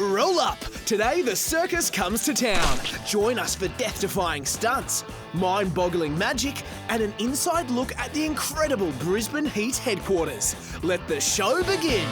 Roll up! Today the circus comes to town. Join us for death-defying stunts, mind-boggling magic, and an inside look at the incredible Brisbane Heat headquarters. Let the show begin!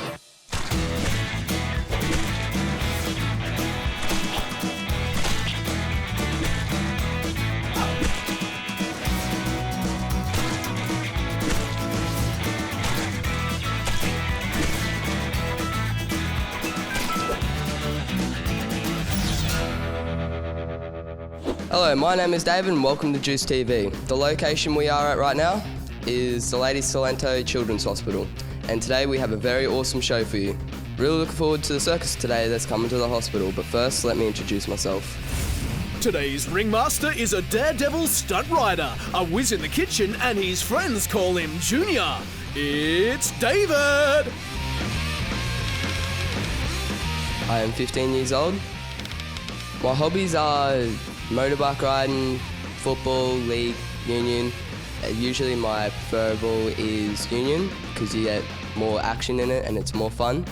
Hello, my name is David and welcome to Juice TV. The location we are at right now is the Lady Salento Children's Hospital, and today we have a very awesome show for you. Really looking forward to the circus today that's coming to the hospital, but first let me introduce myself. Today's ringmaster is a daredevil stunt rider, a whiz in the kitchen, and his friends call him Junior. It's David! I am 15 years old. My hobbies are motorbike riding, football, league, union. Usually my preferable is union because you get more action in it and it's more fun.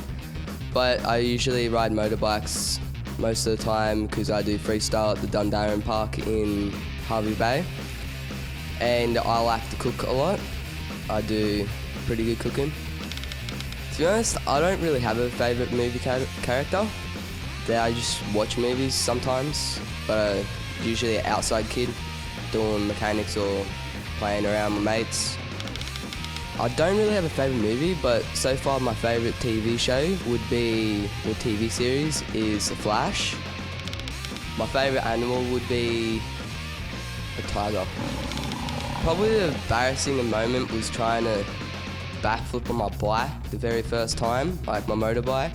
But I usually ride motorbikes most of the time because I do freestyle at the Dundarren Park in Harvey Bay. And I like to cook a lot. I do pretty good cooking. To be honest, I don't really have a favourite movie character. I just watch movies sometimes, but I'm usually an outside kid doing mechanics or playing around with mates. I don't really have a favourite movie, but so far my favourite TV show would be, or TV series, is The Flash. My favourite animal would be a tiger. Probably the embarrassing moment was trying to backflip on my bike the very first time, like my motorbike.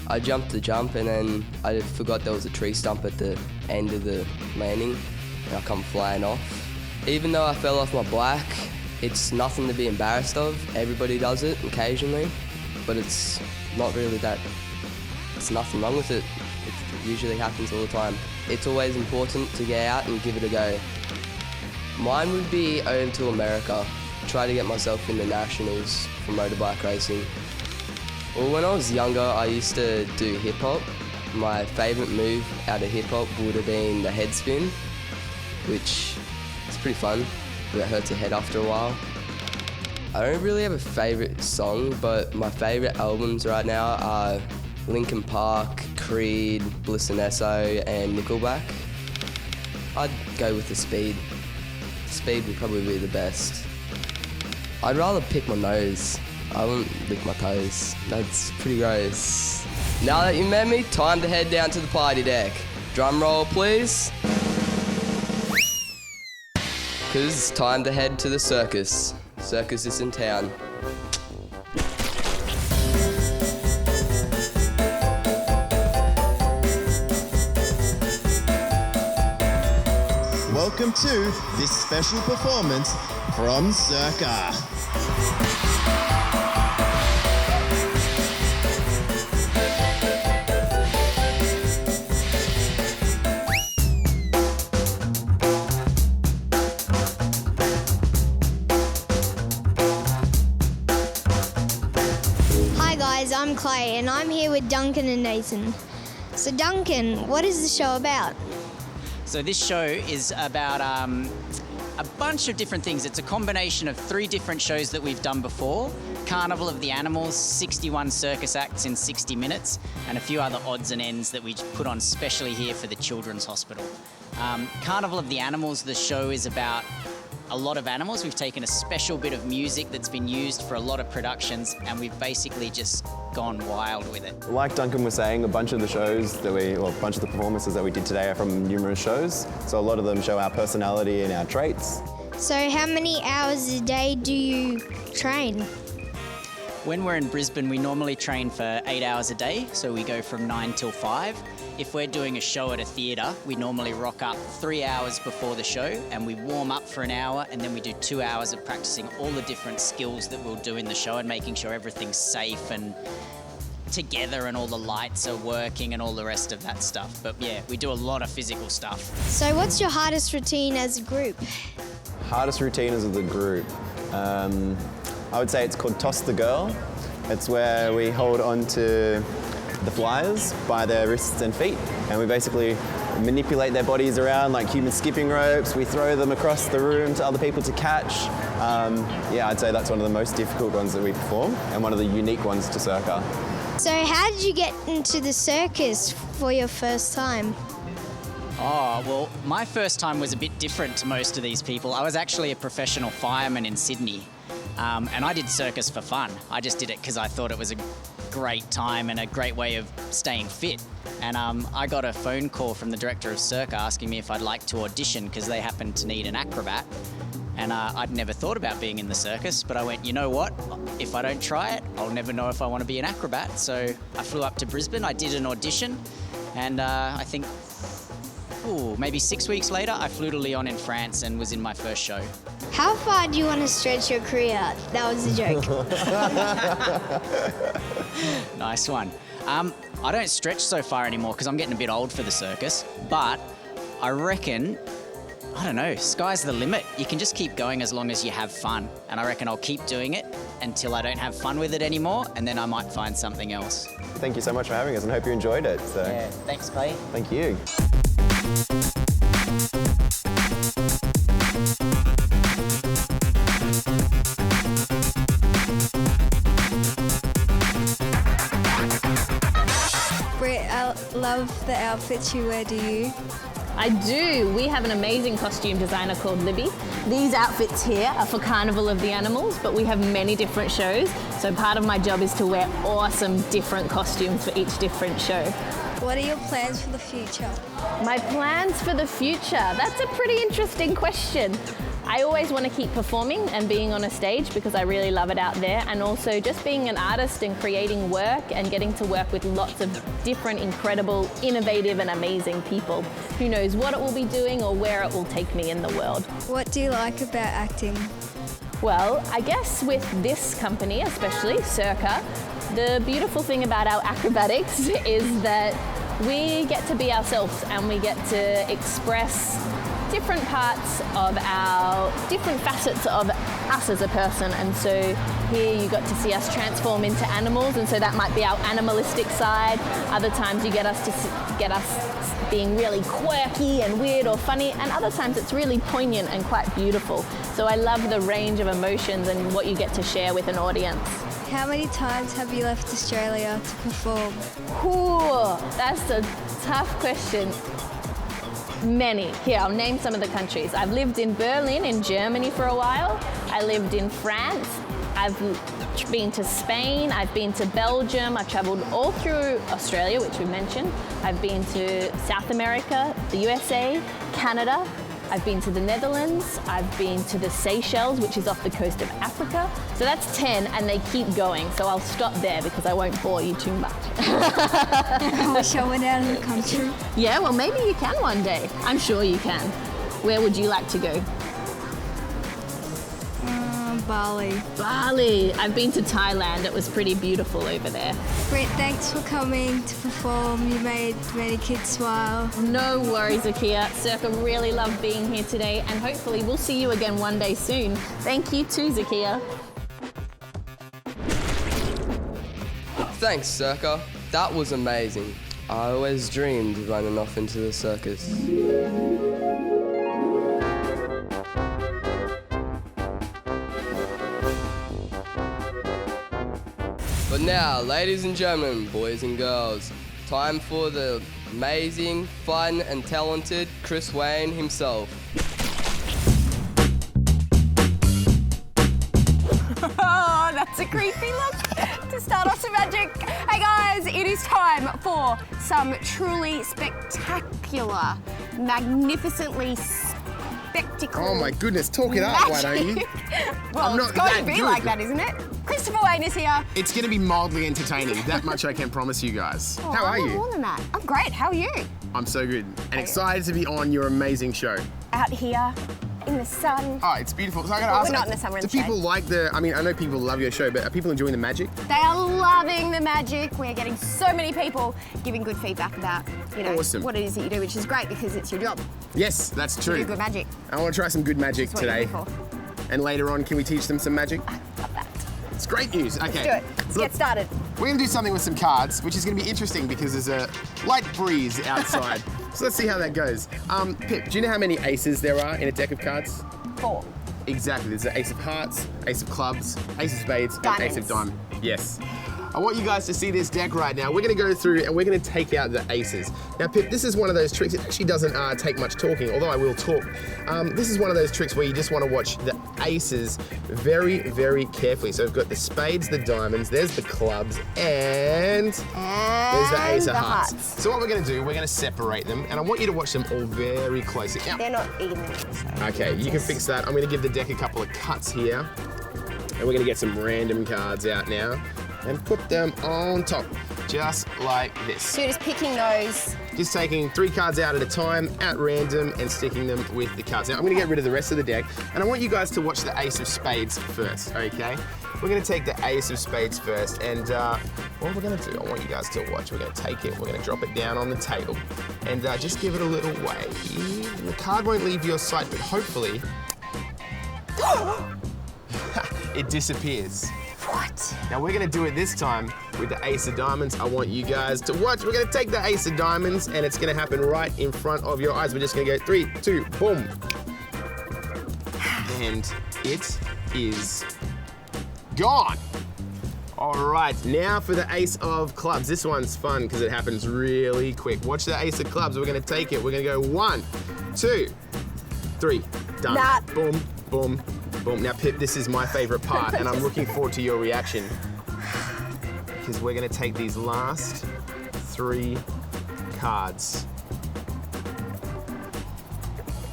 I jumped the jump and then I forgot there was a tree stump at the end of the landing and I come flying off. Even though I fell off my bike, it's nothing to be embarrassed of. Everybody does it occasionally, but it's not really that, there's nothing wrong with it. It usually happens all the time. It's always important to get out and give it a go. Mine would be over to America, try to get myself in the nationals for motorbike racing. Well, when I was younger, I used to do hip-hop. My favourite move out of hip-hop would have been the head spin, which is pretty fun, but it hurts your head after a while. I don't really have a favourite song, but my favourite albums right now are Linkin Park, Creed, Bliss and Esso, and Nickelback. I'd go with the Speed. Speed would probably be the best. I'd rather pick my nose. I wouldn't lick my toes. That's pretty gross. Now that you met me, time to head down to the party deck. Drum roll, please. Cause it's time to head to the circus. Circus is in town. Welcome to this special performance from Circus. Hi guys, I'm Clay and I'm here with Duncan and Nathan. So Duncan, what is the show about? So this show is about a bunch of different things. It's a combination of 3 different shows that we've done before. Carnival of the Animals, 61 circus acts in 60 minutes, and a few other odds and ends that we put on specially here for the Children's Hospital. Carnival of the Animals, the show is about a lot of animals. We've taken a special bit of music that's been used for a lot of productions and we've basically just gone wild with it. Like Duncan was saying, a bunch of the performances that we did today are from numerous shows. So a lot of them show our personality and our traits. So how many hours a day do you train? When we're in Brisbane, we normally train for 8 hours a day, so we go from 9 till 5. If we're doing a show at a theatre, we normally rock up 3 hours before the show and we warm up for an hour and then we do 2 hours of practicing all the different skills that we'll do in the show and making sure everything's safe and together and all the lights are working and all the rest of that stuff. But yeah, we do a lot of physical stuff. So what's your hardest routine as a group? Hardest routine as the group. I would say it's called Toss the Girl. It's where we hold on to the flyers by their wrists and feet, and we basically manipulate their bodies around like human skipping ropes. We throw them across the room to other people to catch. Yeah, I'd say that's one of the most difficult ones that we perform and one of the unique ones to Circa. So how did you get into the circus for your first time? Oh, well, my first time was a bit different to most of these people. I was actually a professional fireman in Sydney, and I did circus for fun. I just did it because I thought it was a great time and a great way of staying fit. And I got a phone call from the director of Circa asking me if I'd like to audition because they happened to need an acrobat. And I'd never thought about being in the circus, but I went, you know what? If I don't try it, I'll never know if I want to be an acrobat. So I flew up to Brisbane, I did an audition, and I think, maybe 6 weeks later, I flew to Lyon in France and was in my first show. How far do you want to stretch your career? That was a joke. Nice one. I don't stretch so far anymore because I'm getting a bit old for the circus, but I reckon, I don't know, sky's the limit. You can just keep going as long as you have fun. And I reckon I'll keep doing it until I don't have fun with it anymore, and then I might find something else. Thank you so much for having us and hope you enjoyed it. So. Yeah, thanks, Clay. Thank you. Britt, I love the outfits you wear, do you? I do. We have an amazing costume designer called Libby. These outfits here are for Carnival of the Animals, but we have many different shows. So part of my job is to wear awesome different costumes for each different show. What are your plans for the future? My plans for the future? That's a pretty interesting question. I always want to keep performing and being on a stage because I really love it out there, and also just being an artist and creating work and getting to work with lots of different, incredible, innovative and amazing people. Who knows what it will be doing or where it will take me in the world. What do you like about acting? Well, I guess with this company, especially Circa, the beautiful thing about our acrobatics is that we get to be ourselves and we get to express different parts of different facets of us as a person. And so here you got to see us transform into animals, and so that might be our animalistic side. Other times you get us being really quirky and weird or funny, and other times it's really poignant and quite beautiful. So I love the range of emotions and what you get to share with an audience. How many times have you left Australia to perform? Ooh, that's a tough question. Many. Here, I'll name some of the countries. I've lived in Berlin in Germany for a while. I lived in France. I've been to Spain. I've been to Belgium. I've traveled all through Australia, which we mentioned. I've been to South America, the USA, Canada. I've been to the Netherlands. I've been to the Seychelles, which is off the coast of Africa. So that's 10, and they keep going. So I'll stop there because I won't bore you too much. I wish I went out of the country. Yeah, well, maybe you can one day. I'm sure you can. Where would you like to go? Bali. Bali. I've been to Thailand. It was pretty beautiful over there. Britt, thanks for coming to perform. You made many kids smile. No worries, Akia. Circa really loved being here today, and hopefully we'll see you again one day soon. Thank you too, Zakia. Thanks, Circa. That was amazing. I always dreamed of running off into the circus. But now, ladies and gentlemen, boys and girls, time for the amazing, fun and talented Chris Wayne himself. Oh, that's a creepy look to start off some magic. Hey guys, it is time for some truly spectacular, magnificently spectacle. Oh my goodness, talk it up, why don't you? Well, it's going to be like that, isn't it? Christopher Wayne is here. It's going to be mildly entertaining, that much I can promise you guys. Oh, How are I'm you? more than that. I'm great, how are you? I'm so good and excited to be on your amazing show. Out here, in the sun. Oh, it's beautiful. So I got to Well, ask, we're not in the summer, in do the shade. people like I mean, I know people love your show, but are people enjoying the magic? They are loving the magic. We're getting so many people giving good feedback about, Awesome. what it is that you do, which is great because it's your job Yes, that's to true. do good magic. I want to try some good magic That's what today. you're here for. And later on, can we teach them some magic? Love that. It's great news. Okay. Let's do it. Let's get started. We're going to do something with some cards, which is going to be interesting because there's a light breeze outside. So let's see how that goes. Pip, do you know how many aces there are in a deck of cards? 4. Exactly. There's an ace of hearts, ace of clubs, ace of spades, and ace of diamonds. Yes. I want you guys to see this deck right now. We're going to go through and we're going to take out the aces. Now, Pip, this is one of those tricks. It actually doesn't take much talking, although I will talk. This is one of those tricks where you just want to watch the aces very, very carefully. So we've got the spades, the diamonds, there's the clubs, and there's the ace of hearts. So what we're going to do, we're going to separate them, and I want you to watch them all very closely. Now, they're not even. So okay, you can fix that. I'm going to give the deck a couple of cuts here, and we're going to get some random cards out now and put them on top, just like this. So you're just picking those. Just taking 3 cards out at a time, at random, and sticking them with the cards. Now, I'm gonna get rid of the rest of the deck, and I want you guys to watch the ace of spades first, okay? We're gonna take the ace of spades first, and what we're gonna do, I want you guys to watch. We're gonna take it, we're gonna drop it down on the table, and just give it a little wave. The card won't leave your sight, but hopefully, it disappears. What? Now we're gonna do it this time with the ace of diamonds. I want you guys to watch. We're gonna take the ace of diamonds and it's gonna happen right in front of your eyes. We're just gonna go 3, 2, boom. And it is gone. All right, now for the ace of clubs. This one's fun because it happens really quick. Watch the ace of clubs. We're gonna take it. We're gonna go 1, 2, 3, done. Nah. Boom, boom, boom. Now, Pip, this is my favorite part, and I'm looking forward to your reaction because we're gonna take these last 3 cards.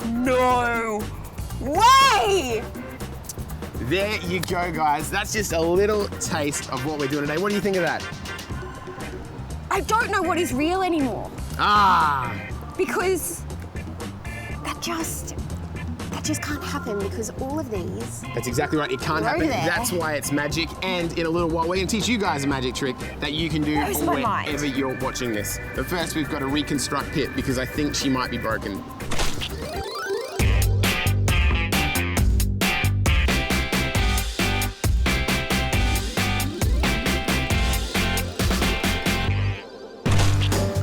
No way! There you go, guys. That's just a little taste of what we're doing today. What do you think of that? I don't know what is real anymore. Ah! Because that just can't happen because all of these. That's exactly right. It can't happen. There. That's why it's magic. And in a little while, we're going to teach you guys a magic trick that you can do whenever you're watching this. But first, we've got to reconstruct Pip because I think she might be broken.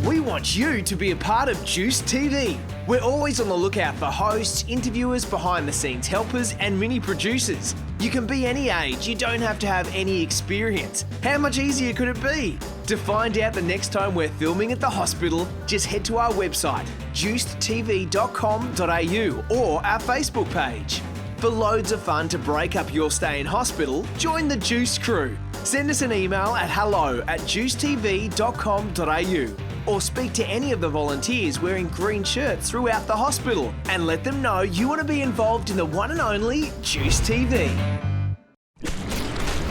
We want you to be a part of Juice TV. We're always on the lookout for hosts, interviewers, behind-the-scenes helpers, and mini-producers. You can be any age, you don't have to have any experience. How much easier could it be? To find out the next time we're filming at the hospital, just head to our website, juicedtv.com.au, or our Facebook page. For loads of fun to break up your stay in hospital, join the Juice crew. Send us an email at hello@juicetv.com.au. or speak to any of the volunteers wearing green shirts throughout the hospital and let them know you want to be involved in the one and only Juice TV.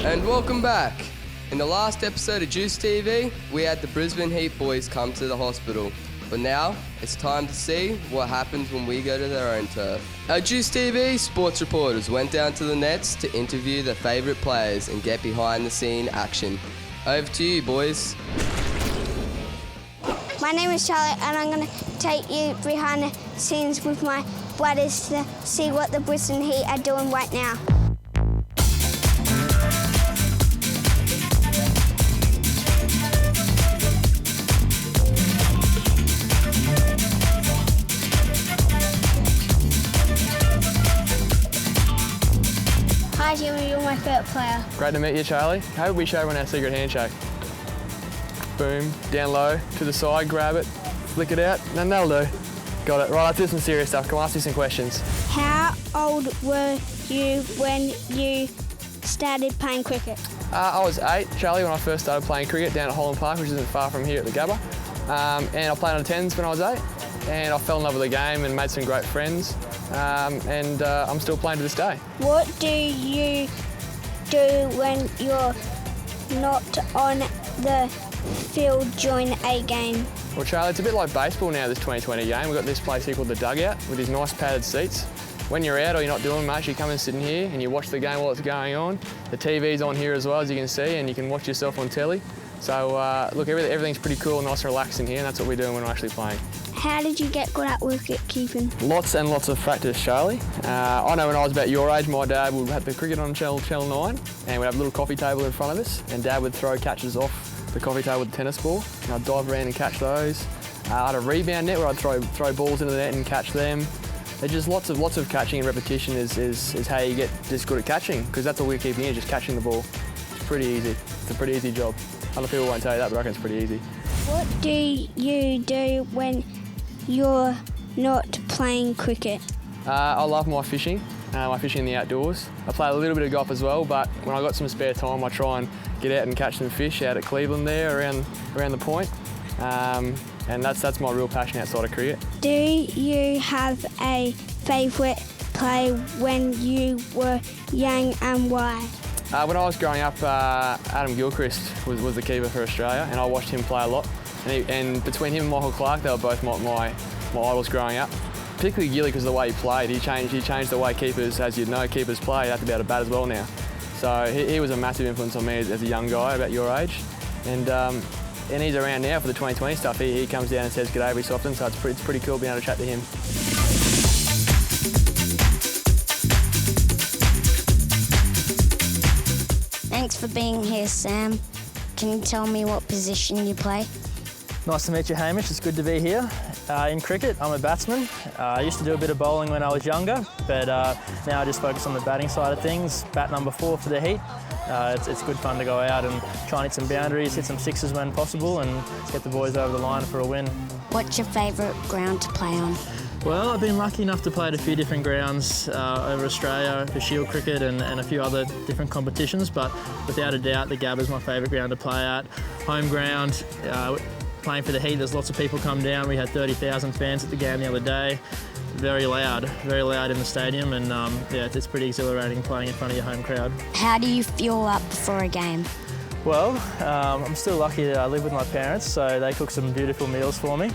And welcome back. In the last episode of Juice TV, we had the Brisbane Heat boys come to the hospital. But now, it's time to see what happens when we go to their own turf. Our Juice TV sports reporters went down to the nets to interview their favourite players and get behind the scene action. Over to you, boys. My name is Charlotte and I'm going to take you behind the scenes with my brothers to see what the Brisbane Heat are doing right now. Hi Jimmy, you're my favourite player. Great to meet you, Charlie. How would we show everyone our secret handshake? Boom, down low, to the side, grab it, flick it out, and that'll do. Got it. Right, let's do some serious stuff. Come on, ask you some questions. How old were you when you started playing cricket? I was 8, Charlie, when I first started playing cricket down at Holland Park, which isn't far from here at the Gabba. And I played under 10s when I was 8, and I fell in love with the game and made some great friends. And I'm still playing to this day. What do you do when you're not on the field during a game? Well, Charlie, it's a bit like baseball now, this 2020 game. We've got this place here called the Dugout with these nice padded seats. When you're out or you're not doing much, you come and sit in here and you watch the game while it's going on. The TV's on here as well, as you can see, and you can watch yourself on telly. So, look, everything's pretty cool and nice and relaxed in here, and that's what we're doing when we're actually playing. How did you get good at wicket keeping? Lots and lots of practice, Charlie. I know when I was about your age, my dad would have the cricket on Channel 9, and we'd have a little coffee table in front of us, and Dad would throw catches off the coffee table with the tennis ball, and I'd dive around and catch those. I had a rebound net where I'd throw balls into the net and catch them. There's just lots of catching, and repetition is how you get just good at catching, because that's all we're keeping in, just catching the ball. It's pretty easy. It's a pretty easy job. Other people won't tell you that, but I reckon it's pretty easy. What do you do when you're not playing cricket? I love my fishing in the outdoors. I play a little bit of golf as well, but when I got some spare time, I try and get out and catch some fish out at Cleveland there around the point. And that's my real passion outside of cricket. Do you have a favourite play when you were young and why? When I was growing up, Adam Gilchrist was the keeper for Australia, and I watched him play a lot. And between him and Michael Clark, they were both my idols growing up. Particularly Gilly, because of the way he played. He changed the way keepers, as you know, keepers play. They have to be able to bat as well now. So he was a massive influence on me as a young guy about your age. And he's around now for the 2020 stuff. He comes down and says g'day every so often, so it's pretty cool being able to chat to him. Thanks for being here, Sam. Can you tell me what position you play? Nice to meet you, Hamish. It's good to be here. In cricket, I'm a batsman. I used to do a bit of bowling when I was younger, but now I just focus on the batting side of things. Bat number 4 for the Heat. It's good fun to go out and try and hit some boundaries, hit some sixes when possible, and get the boys over the line for a win. What's your favourite ground to play on? Well, I've been lucky enough to play at a few different grounds over Australia for Shield cricket and a few other different competitions, but without a doubt, the Gabba's my favourite ground to play at. Home ground, playing for the Heat, there's lots of people come down. We had 30,000 fans at the game the other day. Very loud in the stadium, and yeah, it's pretty exhilarating playing in front of your home crowd. How do you fuel up before a game? Well, I'm still lucky that I live with my parents, so they cook some beautiful meals for me.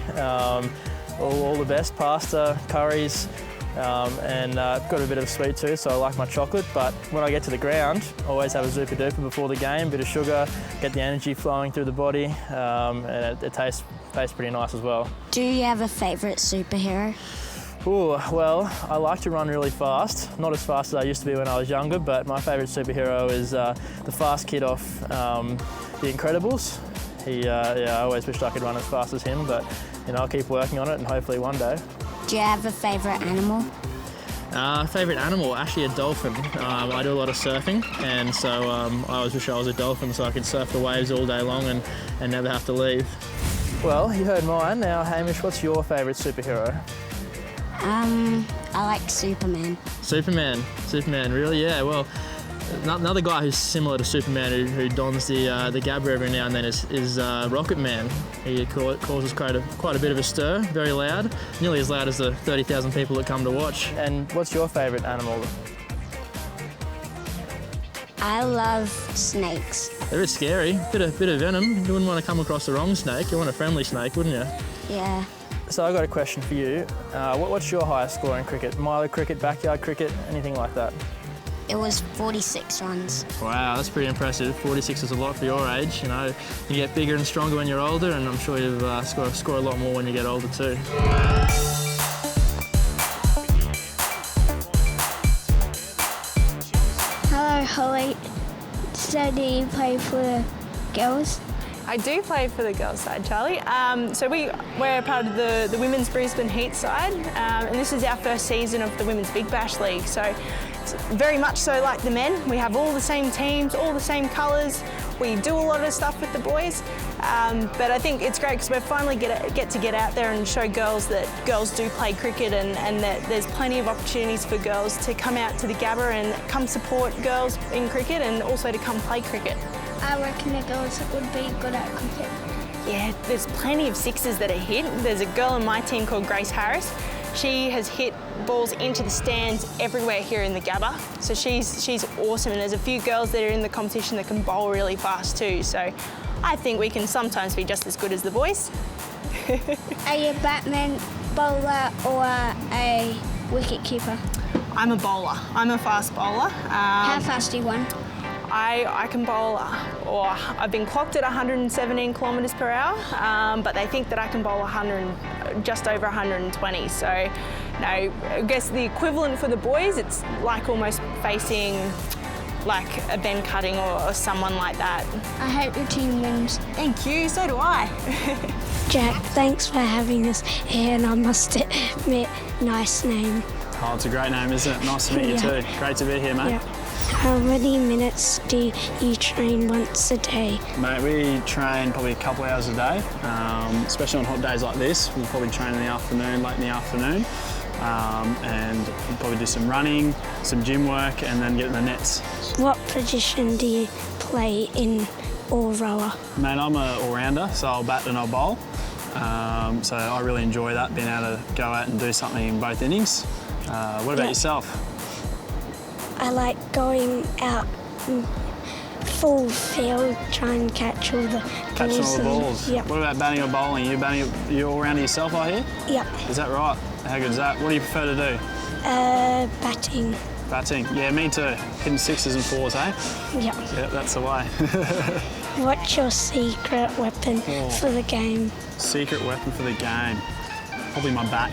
All the best, pasta, curries, and I've got a bit of a sweet tooth, so I like my chocolate. But when I get to the ground, I always have a Zupa Duper before the game, a bit of sugar, get the energy flowing through the body, and it tastes pretty nice as well. Do you have a favourite superhero? Ooh, well, I like to run really fast. Not as fast as I used to be when I was younger, but my favourite superhero is the fast kid off The Incredibles. I always wished I could run as fast as him, but I'll keep working on it and hopefully one day. Do you have a favourite animal? Favourite animal, actually a dolphin. I do a lot of surfing, and so I always wish I was a dolphin so I could surf the waves all day long and never have to leave. Well, you heard mine. Now, Hamish, what's your favourite superhero? I like Superman. Superman, really? Yeah, well, another guy who's similar to Superman who dons the Gabba every now and then is Rocket Man. He causes quite a bit of a stir, very loud, nearly as loud as the 30,000 people that come to watch. And what's your favourite animal? I love snakes. They're a bit scary, bit of venom. You wouldn't want to come across the wrong snake. You want a friendly snake, wouldn't you? Yeah. So I've got a question for you. What's your highest score in cricket? Milo cricket, backyard cricket, anything like that? It was 46 runs. Wow, that's pretty impressive. 46 is a lot for your age. You get bigger and stronger when you're older, and I'm sure you'll score a lot more when you get older too. Hello, Holly. So do you play for the girls? I do play for the girls' side, Charlie. So we're part of the women's Brisbane Heat side, and this is our first season of the Women's Big Bash League. So it's very much so like the men. We have all the same teams, all the same colours. We do a lot of stuff with the boys, but I think it's great because we finally get to get out there and show girls that girls do play cricket, and that there's plenty of opportunities for girls to come out to the Gabba and come support girls in cricket, and also to come play cricket. I reckon the girls would be good at cricket. Yeah, there's plenty of sixes that are hit. There's a girl on my team called Grace Harris. She has hit balls into the stands everywhere here in the Gabba. So she's awesome, and there's a few girls that are in the competition that can bowl really fast too. So I think we can sometimes be just as good as the boys. Are you a batman, bowler or a wicket keeper? I'm a bowler. I'm a fast bowler. How fast do you run? I can bowl or I've been clocked at 117 kilometres per hour, but they think that I can bowl just over 120. So, I guess the equivalent for the boys, it's like almost facing like a Ben Cutting or someone like that. I hope your team wins. Thank you, so do I. Jack, thanks for having us here, and I must admit, nice name. Oh, it's a great name, isn't it? Nice to meet you too. Great to be here, mate. Yeah. How many minutes do you train once a day? Mate, we train probably a couple of hours a day, especially on hot days like this. We'll probably train in the afternoon, late in the afternoon, and we'll probably do some running, some gym work, and then get in the nets. What position do you play in or rower? Mate, I'm an all-rounder, so I'll bat and I'll bowl. So I really enjoy that, being able to go out and do something in both innings. What about yourself? I like going out full field, try and catch all the balls. Catching all the balls? Yep. What about batting or bowling? You all-rounder yourself, I hear? Yep. Is that right? How good is that? What do you prefer to do? Batting. Batting? Yeah, me too. Hitting sixes and fours, eh? Yep. Yeah, that's the way. What's your secret weapon for the game? Secret weapon for the game? Probably my bat.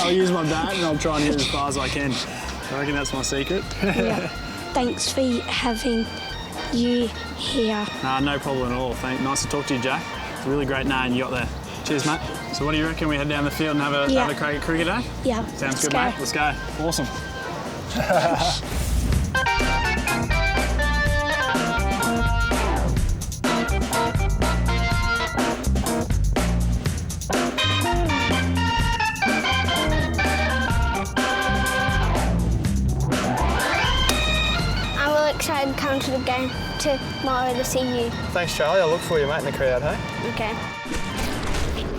I'll use my bat and I'll try and hit as far as I can. I reckon that's my secret. Yeah. Thanks for having you here. Nah, no problem at all. Nice to talk to you, Jack. It's a really great name you got there. Cheers, mate. So what do you reckon we head down the field and have a crack at cricket, eh? Yeah. Sounds good, mate. Let's go. Awesome. Excited to come to the game tomorrow to see you. Thanks, Charlie. I'll look for you, mate, in the crowd, hey? Okay.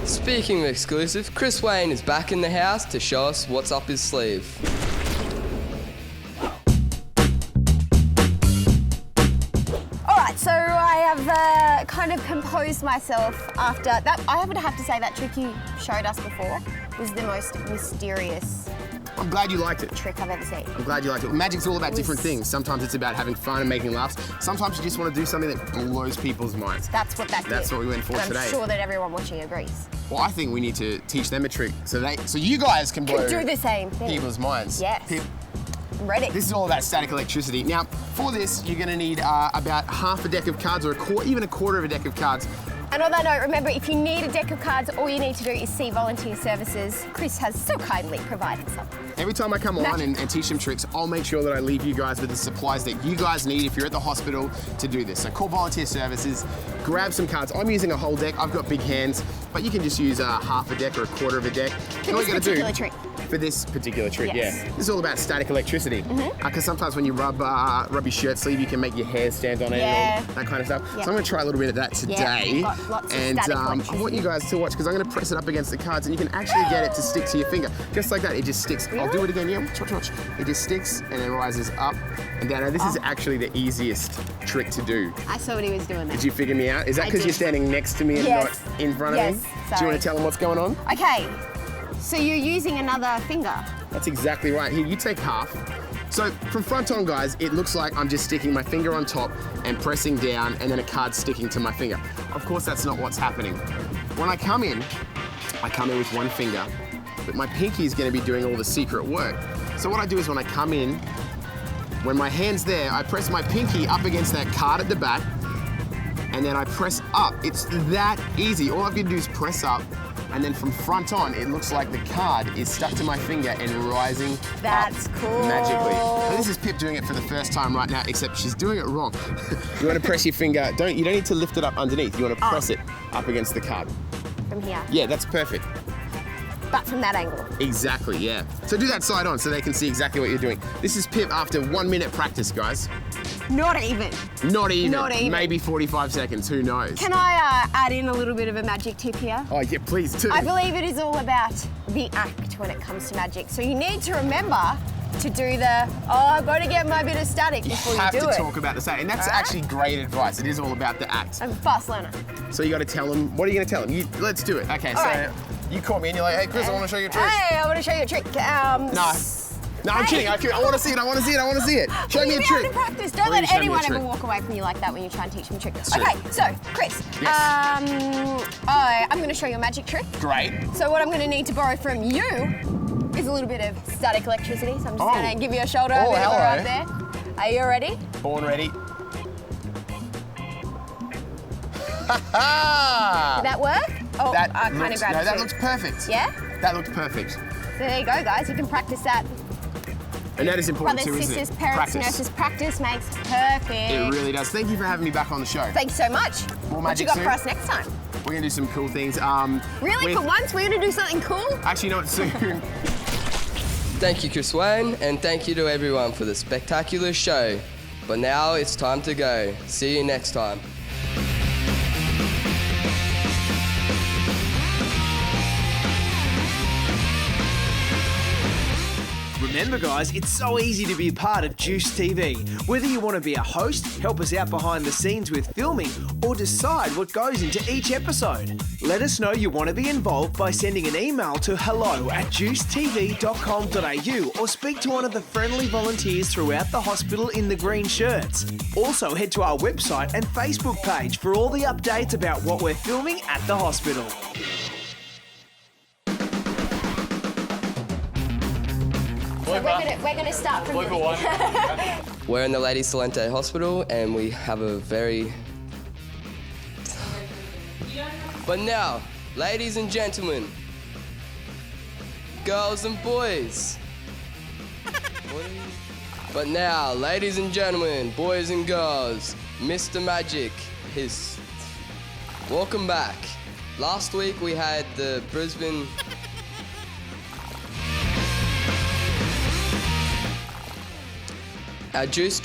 Speaking of exclusive, Chris Wayne is back in the house to show us what's up his sleeve. All right, so I have kind of composed myself after that. I would have to say that trick you showed us before was the most mysterious I'm glad you liked it. trick I've ever seen. I'm glad you liked it. Magic's all about different things. Sometimes it's about having fun and making laughs. Sometimes you just want to do something that blows people's minds. That's what that did. That's what we went for and today. I'm sure that everyone watching agrees. Well, I think we need to teach them a trick so you guys can blow do the same thing. people's minds. Yes. I'm ready. This is all about static electricity. Now, for this, you're going to need about half a deck of cards or even a quarter of a deck of cards. And on that note, remember, if you need a deck of cards, all you need to do is see volunteer services. Chris has so kindly provided some. Every time I come on and teach them tricks, I'll make sure that I leave you guys with the supplies that you guys need if you're at the hospital to do this. So call volunteer services, grab some cards. I'm using a whole deck. I've got big hands, but you can just use half a deck or a quarter of a deck. For this particular trick. For this particular trick, Yes. yeah. This is all about static electricity. Because sometimes when you rub your shirt sleeve, you can make your hair stand on it and all that kind of stuff. Yeah. So I'm going to try a little bit of that today. Got lots of And static I electricity. want you guys to watch because I'm going to press it up against the cards and you can actually get it to stick to your finger. Just like that, it just sticks. Really? I'll do it again, yeah, watch. It just sticks and then rises up and down. Now this is actually the easiest trick to do. I saw what he was doing there. Did you figure me out? Is that I because did. you're standing next to me and Yes. not in front of me? Yes, Do you sorry. want to tell them what's going on? Okay, so you're using another finger. That's exactly right. Here, you take half. So from front on, guys, it looks like I'm just sticking my finger on top and pressing down and then a card sticking to my finger. Of course, that's not what's happening. When I come in with one finger, but my pinky is going to be doing all the secret work. So what I do is when I come in, when my hand's there, I press my pinky up against that card at the back and then I press up. It's that easy. All I've got to do is press up and then from front on, it looks like the card is stuck to my finger and rising That's up cool. magically. Now, this is Pip doing it for the first time right now, except she's doing it wrong. You want to press your finger, you don't need to lift it up underneath. You want to press it up against the card. From here. Yeah, that's perfect. But from that angle. Exactly, yeah. So do that side on so they can see exactly what you're doing. This is Pip after 1 minute practice, guys. Not even. Not even. Not even. Maybe 45 seconds, who knows? Can I add in a little bit of a magic tip here? Oh, yeah, please do. I believe it is all about the act when it comes to magic. So you need to remember to do I've got to get my bit of static before you do it. You have to talk about the static, and that's actually great advice. It is all about the act. I'm a fast learner. So you got to tell them, what are you going to tell them? Let's do it. Okay, All right. you call me and you're like, hey, Chris, I want to show you a trick. Hey, I want to show you a trick. No. No, I'm kidding. I want to see it. I want to see it. I want to see it. Show me a trick. To practice. Don't let anyone ever walk away from you like that when you try and teach them a trick. Okay, so Chris, I'm going to show you a magic trick. Great. So what I'm going to need to borrow from you is a little bit of static electricity. So I'm just going to give you a shoulder over right there. Are you ready? Born ready. Did that work? Oh, I kind of grabbed No, that two. looks perfect. Yeah? That looks perfect. So there you go, guys. You can practice that. And that is important Brothers, too, isn't sisters, it? parents, nurses, practice makes perfect. It really does. Thank you for having me back on the show. Thank you so much. More What you magic got soon? for us next time? We're going to do some cool things. Really? For once, we're going to do something cool? Actually, not soon. Thank you, Chris Wayne, and thank you to everyone for the spectacular show. But now it's time to go. See you next time. Remember guys, it's so easy to be a part of Juice TV. Whether you want to be a host, help us out behind the scenes with filming, or decide what goes into each episode. Let us know you want to be involved by sending an email to hello@juicetv.com.au or speak to one of the friendly volunteers throughout the hospital in the green shirts. Also head to our website and Facebook page for all the updates about what we're filming at the hospital. So we're gonna start from the We're in the Lady Salente Hospital and we have a very... But now, ladies and gentlemen, girls and boys. But now, ladies and gentlemen, boys and girls, Mr. Magic, welcome back. Last week we had the Brisbane... Our juice